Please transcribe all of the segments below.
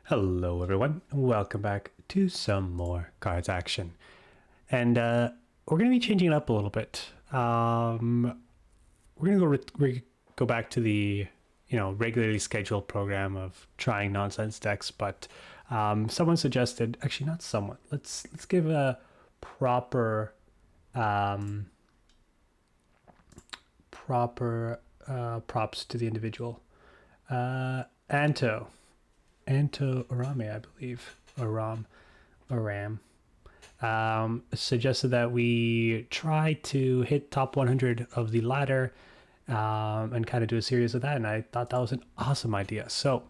Hello everyone, welcome back to some more cards action. And we're going to be changing it up a little bit. We're going to go back to the regularly scheduled program of trying nonsense decks, but someone suggested, actually not someone, let's give a proper props to the individual. Anto Arame, I believe, or Ram, suggested that we try to hit top 100 of the ladder and kind of do a series of that. And I thought that was an awesome idea. So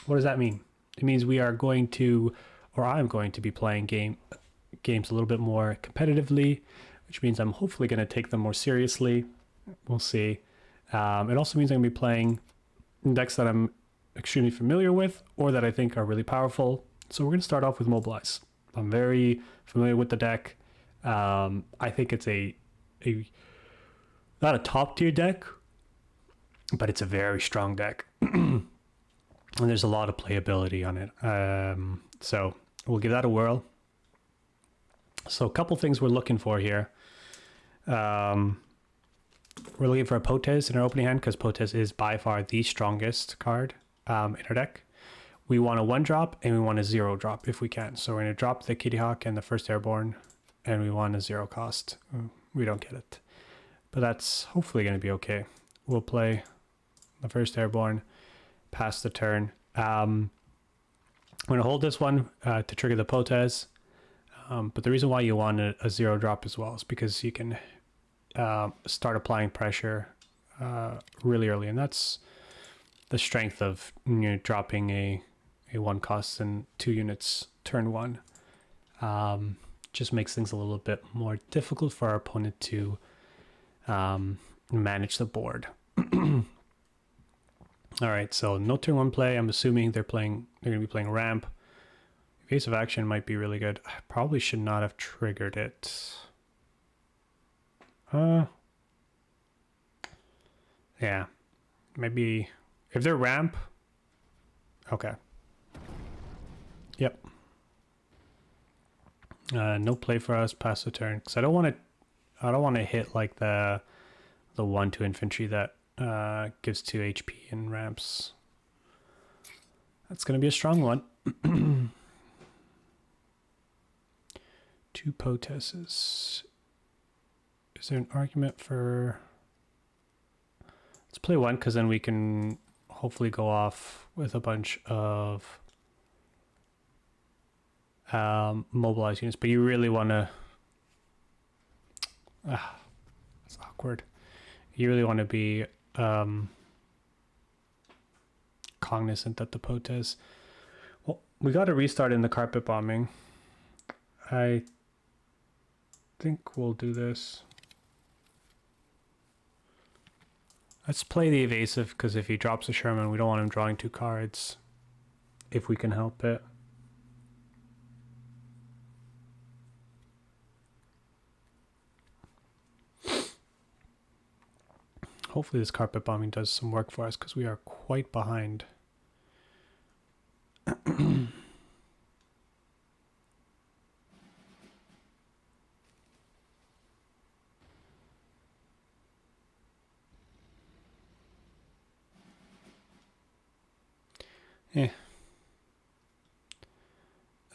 what does that mean? It means we are going to, or I'm going to be playing games a little bit more competitively, which means I'm hopefully going to take them more seriously. We'll see. It also means I'm going to be playing decks that I'm extremely familiar with or that I think are really powerful. So we're going to start off with Mobilize. I'm very familiar with the deck. I think it's a not a top tier deck, but it's a very strong deck. And there's a lot of playability on it. So we'll give that a whirl. So a couple things we're looking for here. We're looking for a Potes in our opening hand because Potes is by far the strongest card in our deck. We want a 1-drop and we want a 0-drop if we can. So we're going to drop the Kitty Hawk and the first Airborne, and we want a 0 cost. We don't get it, but that's hopefully going to be okay. We'll play the first Airborne, pass the turn. I'm going to hold this one to trigger the Potes, but the reason why you want a 0-drop as well is because you can start applying pressure really early, and that's the strength of dropping a 1 cost and 2 units turn 1. Just makes things a little bit more difficult for our opponent to manage the board. All right, so no turn 1 play. I'm assuming they're going to be playing ramp. Evasive action might be really good. I probably should not have triggered it. Yeah, maybe if they're ramp. Okay. Yep. No play for us. Pass the turn because I don't want to hit like the 1-2 infantry that gives 2 HP in ramps. That's gonna be a strong one. 2 Potesses. Is there an argument for? Let's play 1 because then we can hopefully go off with a bunch of mobilized units, but you really want to it's awkward. You really want to be cognizant that the Potes, well, we got to restart in the carpet bombing. I think we'll do this. Let's play the evasive because if he drops a Sherman, we don't want him drawing 2 cards if we can help it. Hopefully this carpet bombing does some work for us because we are quite behind. Yeah.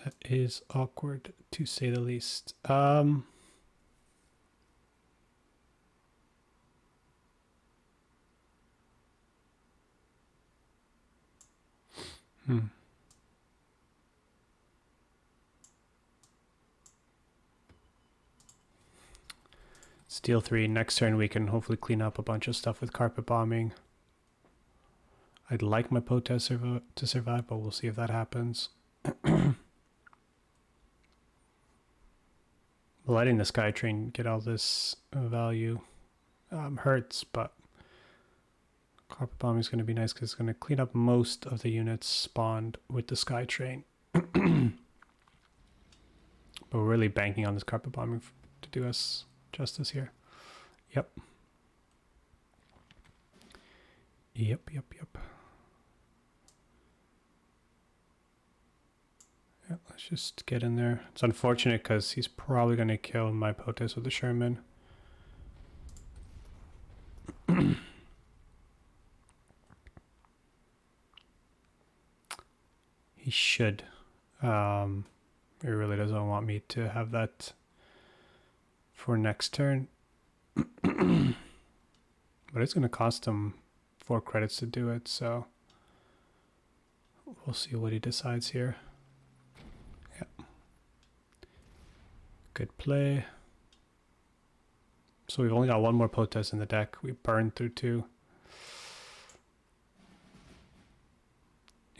That is awkward to say the least. Steal 3. Next turn we can hopefully clean up a bunch of stuff with carpet bombing. I'd like my Potes to survive, but we'll see if that happens. Letting the Skytrain get all this value hurts, but carpet bombing is going to be nice because it's going to clean up most of the units spawned with the Skytrain. But we're really banking on this carpet bombing to do us justice here. Yep. Let's just get in there. It's unfortunate because he's probably going to kill my protest with the Sherman. He should. He really doesn't want me to have that for next turn. But it's going to cost him 4 credits to do it, so we'll see what he decides here. Yeah. Good play. So we've only got 1 more protest in the deck. We burned through 2.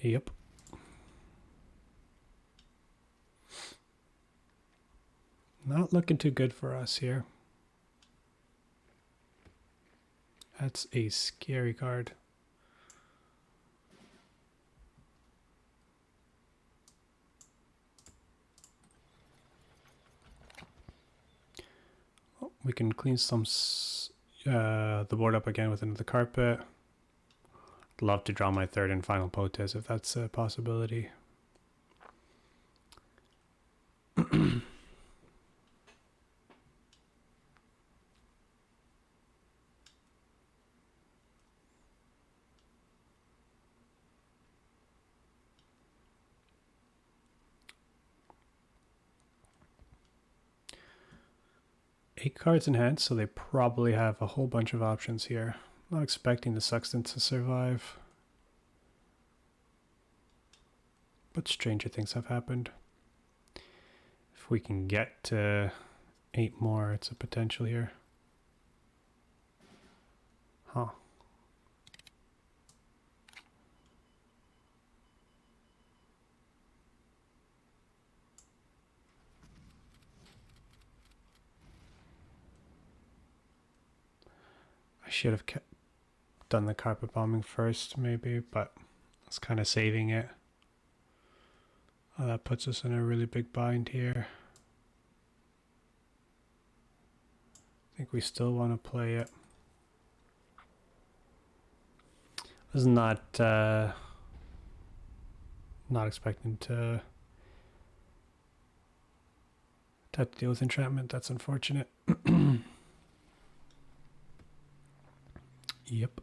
Yep. Not looking too good for us here. That's a scary card. Oh, we can clean some the board up again with another carpet. I'd love to draw my 3rd and final protest if that's a possibility. 8 cards in hand, so they probably have a whole bunch of options here. Not expecting the Sexton to survive. But stranger things have happened. If we can get to 8 more, it's a potential here. Huh. I should have done the carpet bombing first, maybe, but I was kind of saving it. Oh, that puts us in a really big bind here. I think we still want to play it. I was not expecting to have to deal with entrapment. That's unfortunate. Yep.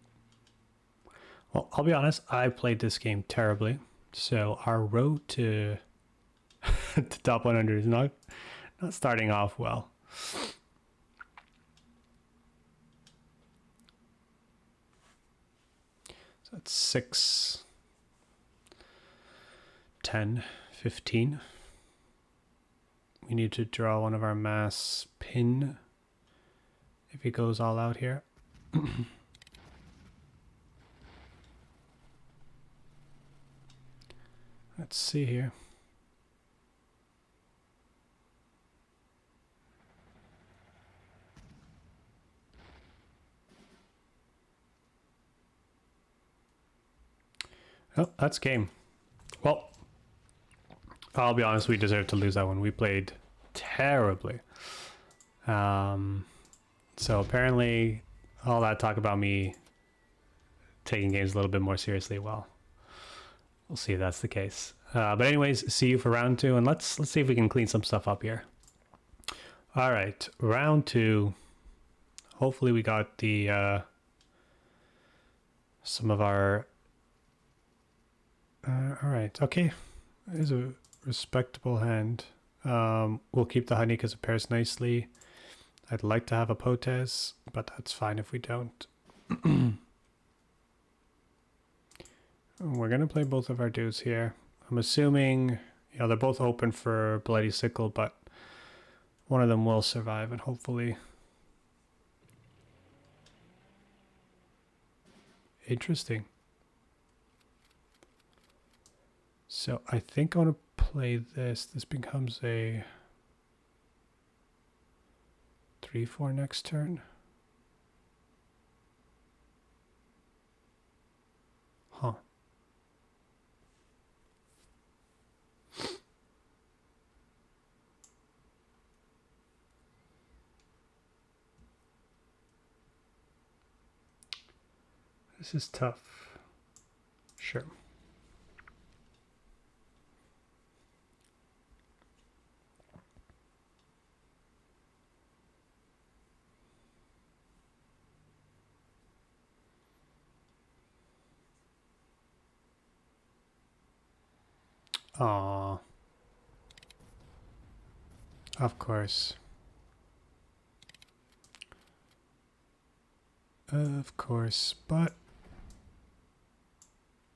Well, I'll be honest, I played this game terribly. So our road to to top 100 is not starting off well. So that's 6, 10, 15. We need to draw one of our mass pin if he goes all out here. Let's see here. Oh, that's game. Well, I'll be honest, we deserve to lose that one. We played terribly. So apparently all that talk about me taking games a little bit more seriously, well, we'll see if that's the case. But anyways, see you for round 2, and let's see if we can clean some stuff up here. All right, round 2. Hopefully we got the some of our. All right, okay. It is a respectable hand. We'll keep the honey because it pairs nicely. I'd like to have a Potes, but that's fine if we don't. We're going to play both of our dudes here. I'm assuming, you know, they're both open for Bloody Sickle, but one of them will survive, and hopefully... Interesting. So I think I want to play this. This becomes a 3/4 next turn. Huh. This is tough. Sure. Aw. Of course. Of course, but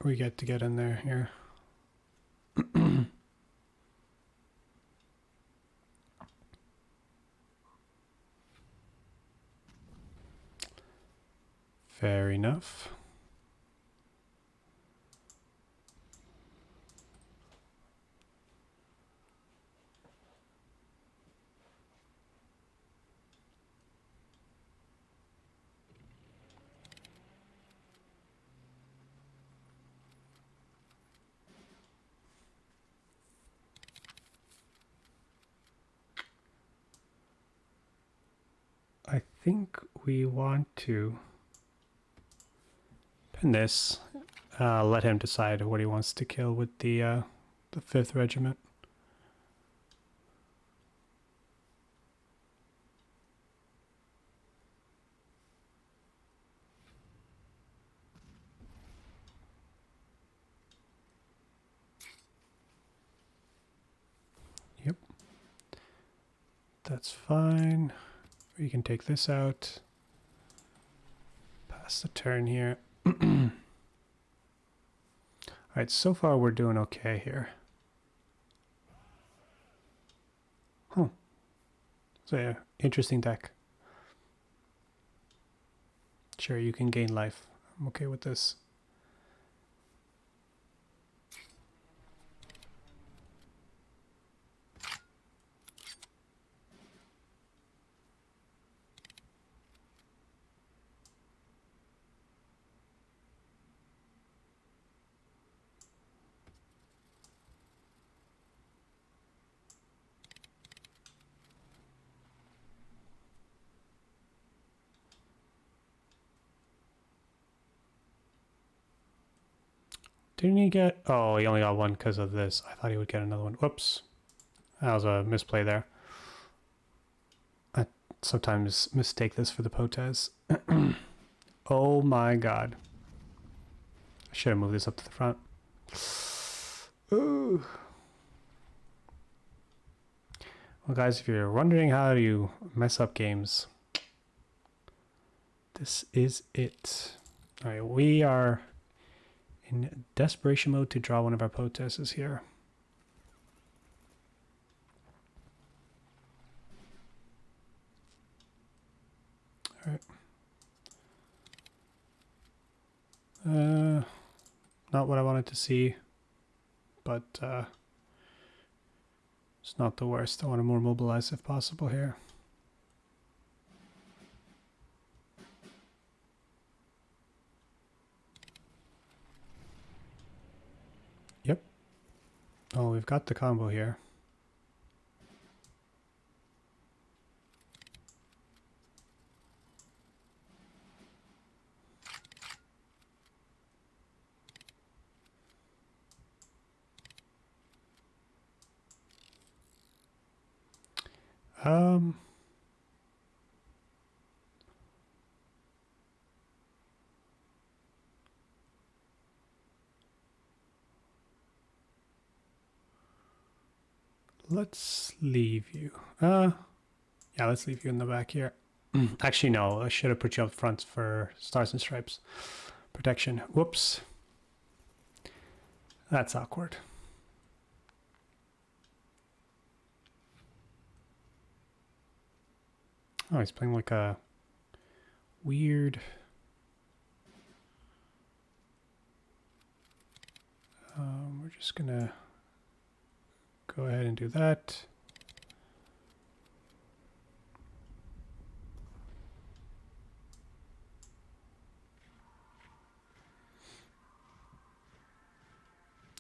we get to get in there here. Fair enough. I think we want to pin this. Let him decide what he wants to kill with the 5th Regiment. Yep. That's fine. We can take this out. Pass the turn here. Alright, so far we're doing okay here. Huh. So yeah, interesting deck. Sure, you can gain life. I'm okay with this. Didn't he get... Oh, he only got one because of this. I thought he would get another one. Whoops. That was a misplay there. I sometimes mistake this for the Potes. Oh my god. I should have moved this up to the front. Ooh. Well, guys, if you're wondering how you mess up games, this is it. All right, we are in desperation mode to draw one of our Potesses here. All right. Not what I wanted to see, but it's not the worst. I want to more mobilize if possible here. Yep. Oh, we've got the combo here. Let's leave you. Yeah, let's leave you in the back here. Actually, no, I should have put you up front for Stars and Stripes protection. Whoops. That's awkward. Oh, he's playing like a weird... we're just gonna go ahead and do that.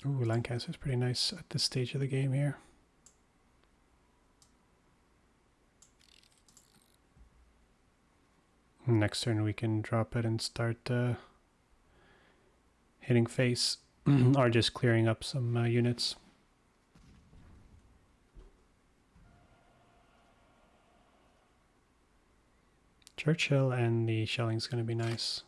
Ooh, Lancaster's pretty nice at this stage of the game here. Next turn we can drop it and start hitting face or just clearing up some units. Churchill and the shelling's going to be nice.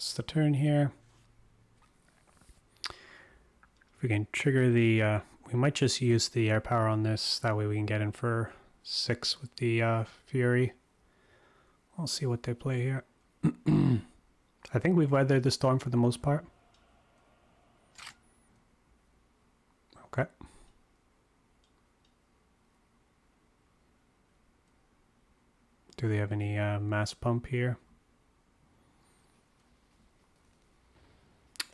Pass the turn here. If we can trigger the, we might just use the air power on this. That way we can get in for 6 with the Fury. We'll see what they play here. I think we've weathered the storm for the most part. Okay. Do they have any mass pump here?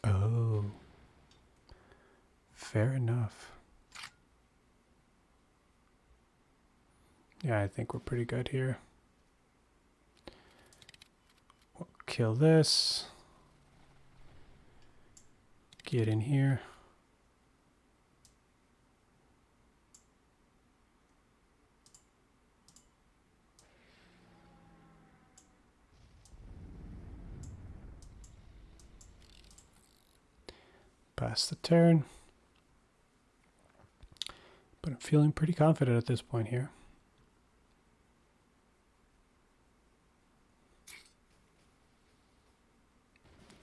Oh. Fair enough. Yeah, I think we're pretty good here. We'll kill this. Get in here. Pass the turn. But I'm feeling pretty confident at this point here.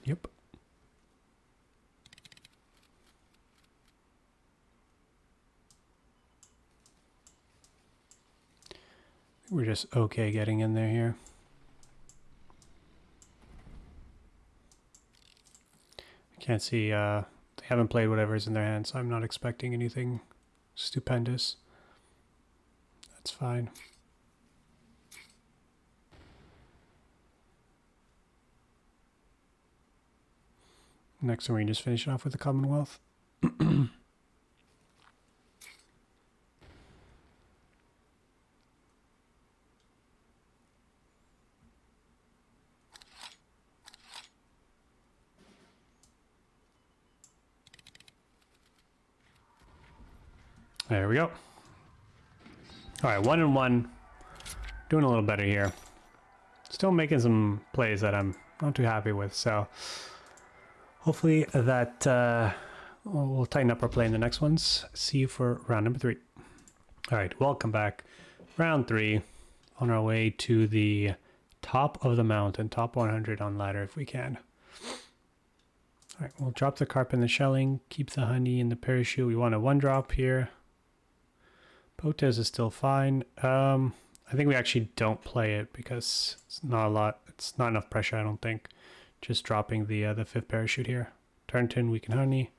Yep. We're just okay getting in there here. I can't see, they haven't played whatever's in their hand, so I'm not expecting anything stupendous. That's fine. Next one, we can just finish it off with the Commonwealth. There we go. All right, 1-1. Doing a little better here. Still making some plays that I'm not too happy with, so hopefully that we'll tighten up our play in the next ones. See you for round number 3. All right, welcome back. Round 3, on our way to the top of the mountain, top 100 on ladder if we can. All right, we'll drop the carp in the shelling, keep the honey in the parachute. We want a 1-drop here. Potes is still fine. I think we actually don't play it because it's not a lot. It's not enough pressure, I don't think. Just dropping the 5th parachute here. Turn 10, we can honey.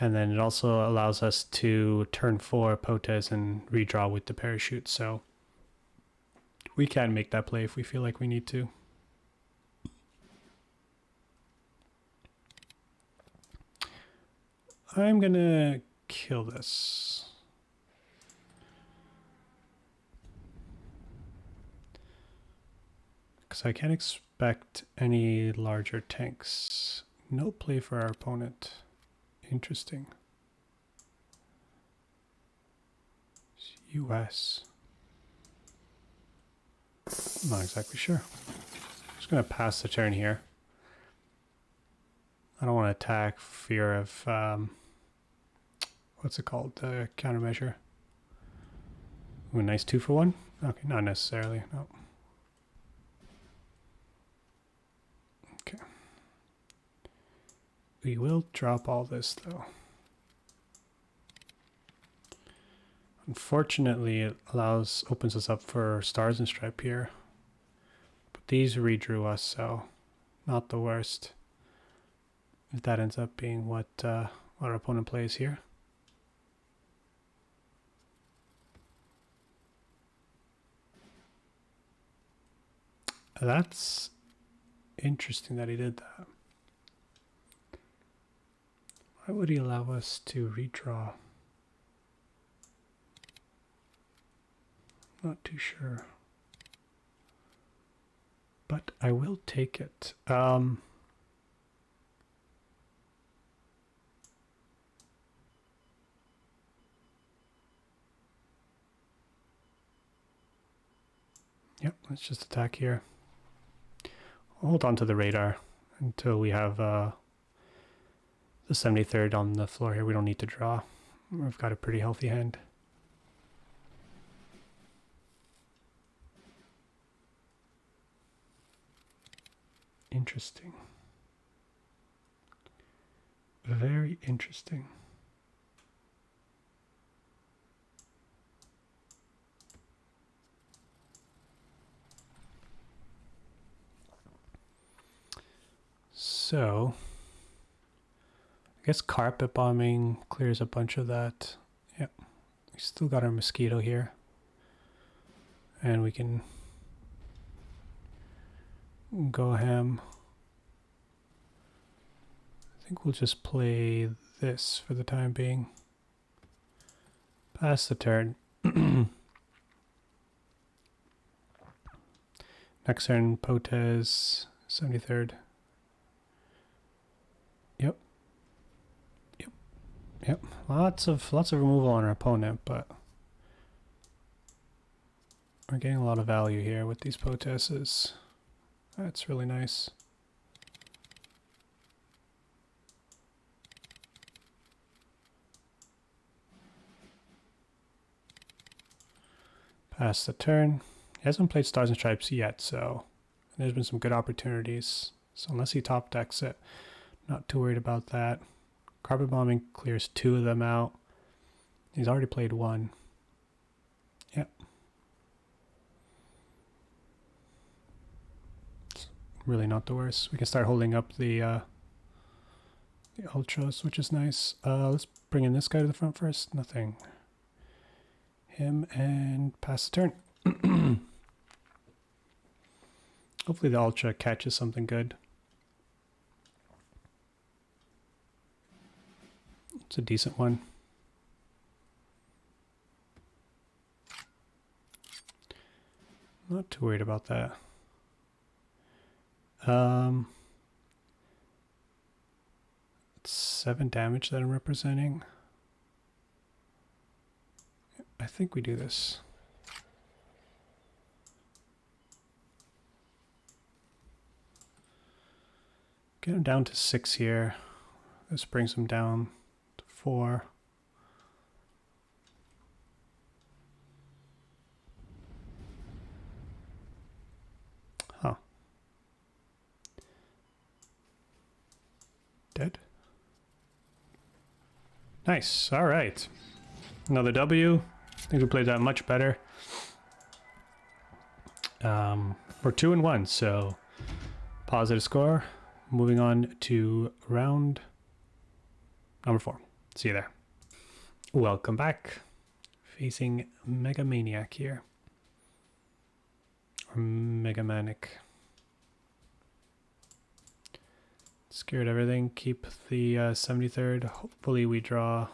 And then it also allows us to turn 4 Potes and redraw with the parachute. So we can make that play if we feel like we need to. I'm gonna kill this. Because I can't expect any larger tanks. No play for our opponent. Interesting. US. I'm not exactly sure. Just gonna pass the turn here. I don't want to attack, fear of what's it called? The countermeasure. Ooh, a nice 2 for 1. Okay, not necessarily. No. Okay. We will drop all this though. Unfortunately, it opens us up for stars and stripe here. But these redrew us, so not the worst. If that ends up being what our opponent plays here. That's interesting that he did that. Why would he allow us to redraw? Not too sure. But I will take it. Yep, let's just attack here. Hold on to the radar until we have the 73rd on the floor here. We don't need to draw. We've got a pretty healthy hand. Interesting. Very interesting. So, I guess carpet bombing clears a bunch of that. Yep. We still got our mosquito here. And we can go ham. I think we'll just play this for the time being. Pass the turn. Next turn, Potez, 73rd. Yep. Yep. Yep. Lots of removal on our opponent, but we're getting a lot of value here with these Potezes. That's really nice. Pass the turn. He hasn't played Stars and Stripes yet, so there's been some good opportunities. So unless he top decks it, not too worried about that. Carpet bombing clears 2 of them out. He's already played 1. Yep. It's really not the worst. We can start holding up the ultras, which is nice. Let's bring in this guy to the front first. Nothing. Him and pass the turn. Hopefully the ultra catches something good. It's a decent one. Not too worried about that. It's 7 damage that I'm representing. I think we do this. Get him down to 6 here. This brings him down to 4. Huh. Dead. Nice. All right. Another W. I think we played that much better. We're 2-1, so positive score. Moving on to round number 4. See you there. Welcome back. Facing Mega Maniac here. Or Mega Manic. Scared everything. Keep the 73rd. Hopefully we draw.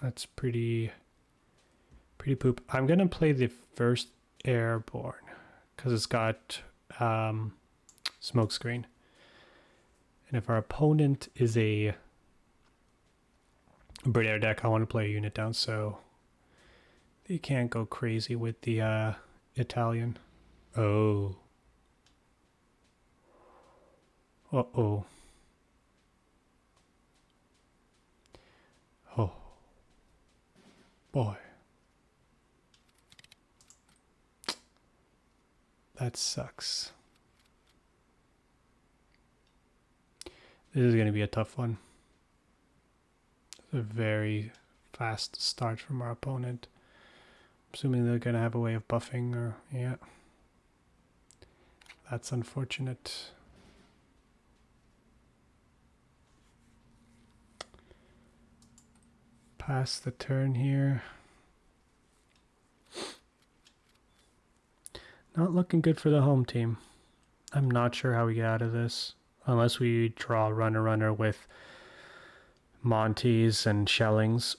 That's pretty poop. I'm going to play the first Airborne because it's got Smokescreen. And if our opponent is a Bird Air deck, I want to play a unit down so they can't go crazy with the Italian. Oh. Uh-oh. Oh. Boy. That sucks. This is going to be a tough one. A very fast start from our opponent. Assuming they're going to have a way of buffing or, yeah. That's unfortunate. Pass the turn here. Not looking good for the home team. I'm not sure how we get out of this. Unless we draw runner with Monties and Shellings.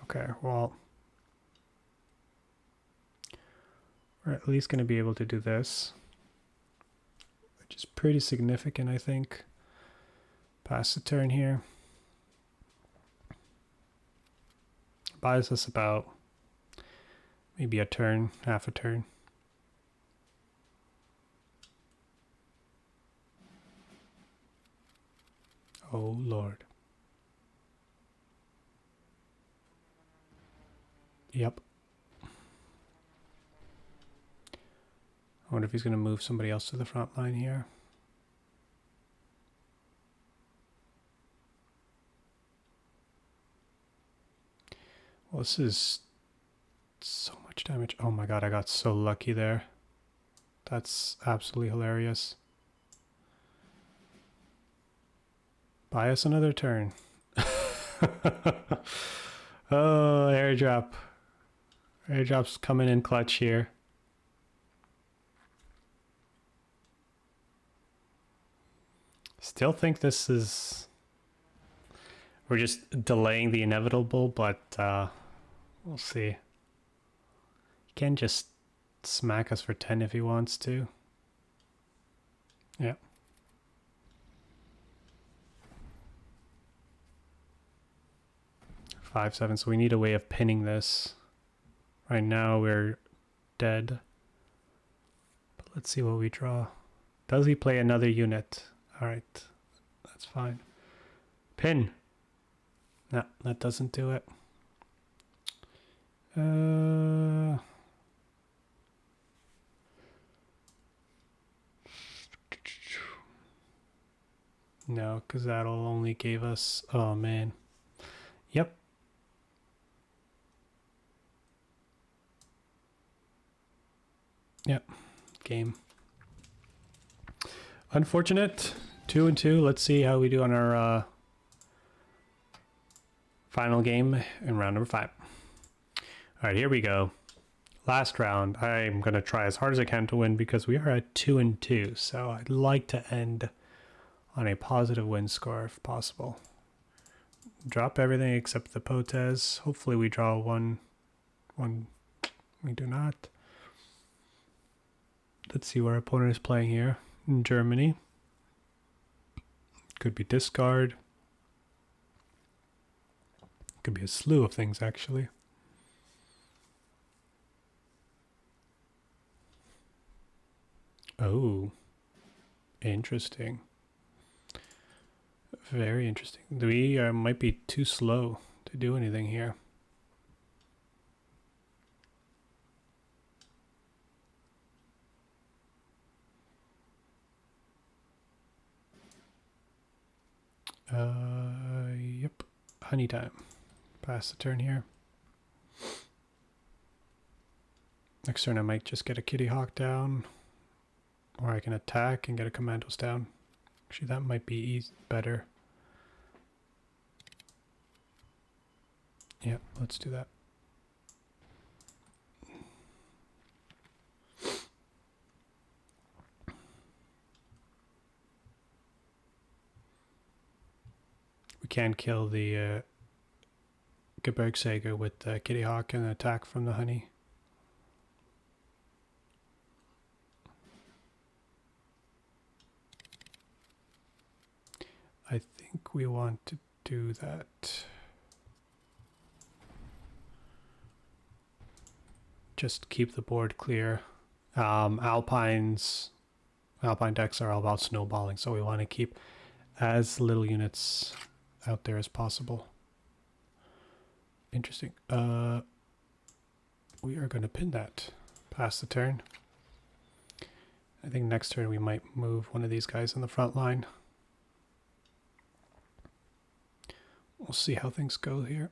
Okay, well. We're at least going to be able to do this. Which is pretty significant, I think. Pass the turn here. Buys us about maybe a turn, half a turn. Oh, Lord. Yep. I wonder if he's going to move somebody else to the front line here. Well, this is so much damage. Oh my god, I got so lucky there. That's absolutely hilarious. Buy us another turn. Oh, airdrop. Airdrop's coming in clutch here. Still think this is... We're just delaying the inevitable, but we'll see. He can just smack us for 10 if he wants to. Yeah. Five, 7, so we need a way of pinning this. Right now we're dead. But let's see what we draw. Does he play another unit? Alright, that's fine. Pin! No, that doesn't do it. No, because that'll only give us... Oh, man. Yep. Yep. Game. Unfortunate. 2 and 2. Let's see how we do on our final game in round number 5. All right, here we go. Last round. I'm going to try as hard as I can to win because we are at 2 and 2. So I'd like to end on a positive win score if possible. Drop everything except the potes. Hopefully we draw one. We do not. Let's see where our opponent is playing here. In Germany. Could be discard. Could be a slew of things, actually. Oh. Interesting. Very interesting. We might be too slow to do anything here. Yep. Honey time. Pass the turn here. Next turn I might just get a Kitty Hawk down. Or I can attack and get a Commandos down. Actually, that might be better. Yeah, let's do that. We can kill the Gebirgsjäger with the Kitty Hawk and attack from the honey. I think we want to do that. Just keep the board clear. Alpine decks are all about snowballing, so we want to keep as little units out there as possible. Interesting. We are going to pin that. Pass the turn. I think next turn we might move one of these guys on the front line. We'll see how things go here.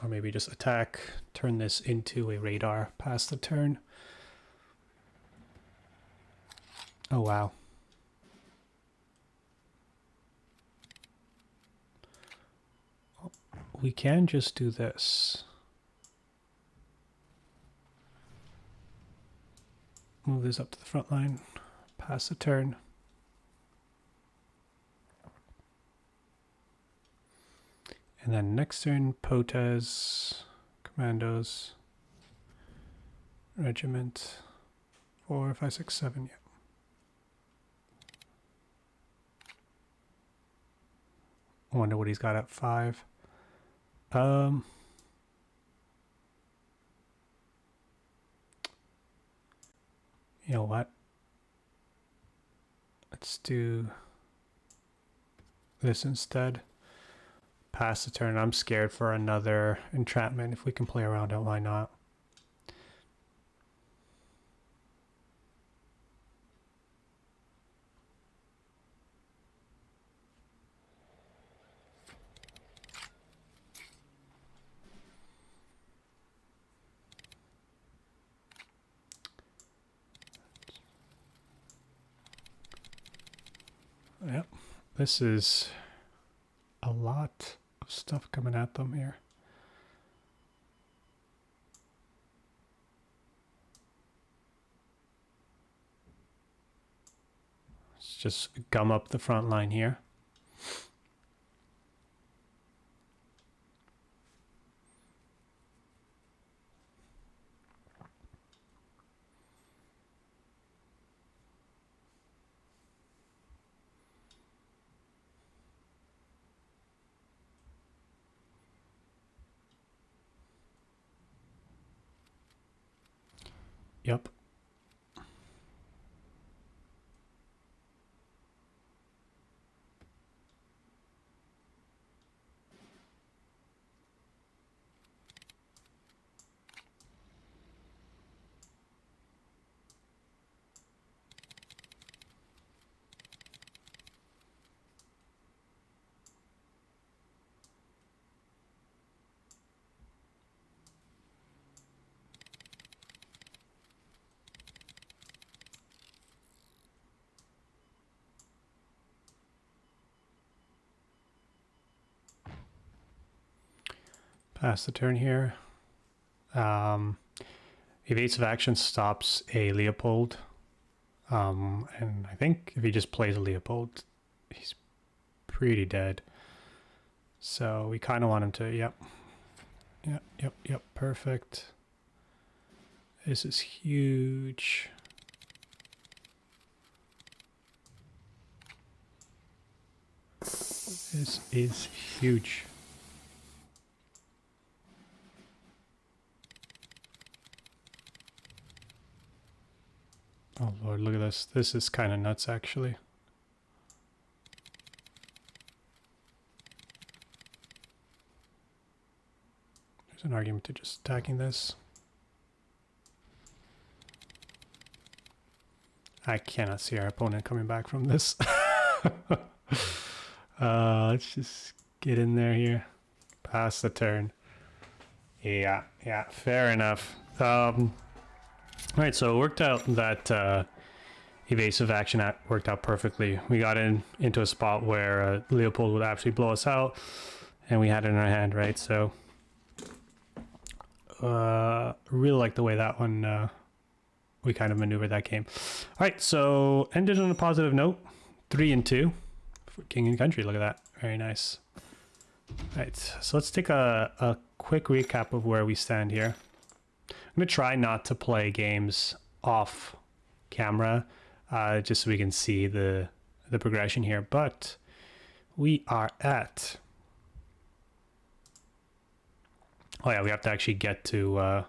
Or maybe just attack, turn this into a radar, pass the turn. Oh, wow. We can just do this. Move this up to the front line, pass the turn. And then next turn, potes, commandos, regiment, 4, 5, 6, 7, yeah. I wonder what he's got at 5. You know what? Let's do this instead. Pass the turn. I'm scared for another entrapment. If we can play around it, why not? Yep, this is a lot of stuff coming at them here. Let's just gum up the front line here. Yep. Pass the turn here. Evasive action stops a Leopold. And I think if he just plays a Leopold, he's pretty dead. So we kind of want him to, yep. Yep, perfect. This is huge. This is huge. Oh Lord, look at this. This is kind of nuts, actually. There's an argument to just attacking this. I cannot see our opponent coming back from this. Let's just get in there here. Pass the turn. Yeah, fair enough. All right, so it worked out that evasive action worked out perfectly. We got into a spot where Leopold would actually blow us out, and we had it in our hand, right? So really like the way that one we kind of maneuvered that game. All right, so ended on a positive note, 3-2 for King and Country. Look at that, very nice. All right, so let's take a quick recap of where we stand here. I'm gonna try not to play games off camera, just so we can see the progression here. But we are at. Oh yeah, we have to actually get to.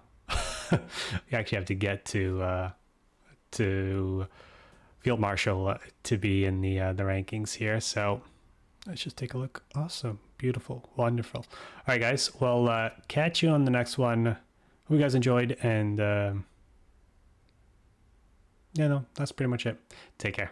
We actually have to get to Field Marshal to be in the rankings here. So let's just take a look. Awesome, beautiful, wonderful. All right, guys. Well, catch you on the next one. Hope you guys enjoyed, and yeah, no, that's pretty much it. Take care.